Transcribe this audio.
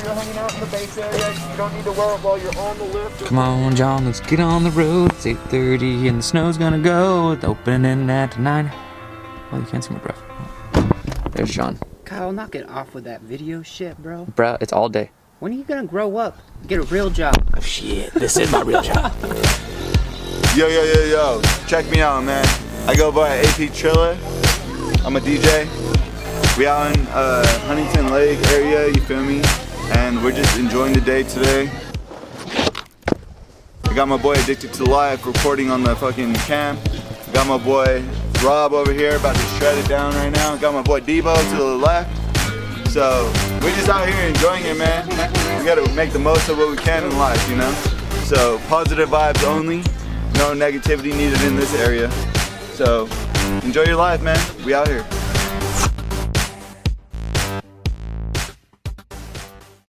you're hanging out in the base area, you don't need to wear it while you're on the lift. Come on, John, let's get on the road. It's 8:30 and the snow's gonna go. It's opening at 9. Well, you can't see my breath. There's John. Kyle, knock it off with that video shit, bro. Bro, it's all day. When are you gonna grow up? Get a real job. Oh, shit. This is my real job. Yo. Check me out, man. I go by AP TRiLLA. I'm a DJ. We out in Huntington Lake area, you feel me? And we're just enjoying the day today. I got my boy Addicted2Life recording on the fucking cam. I got my boy Rob over here about to shred it down right now. I got my boy Debo to the left. So we're just out here enjoying it, man. We gotta make the most of what we can in life, you know? So positive vibes only. No negativity needed in this area. So enjoy your life, man. We out here.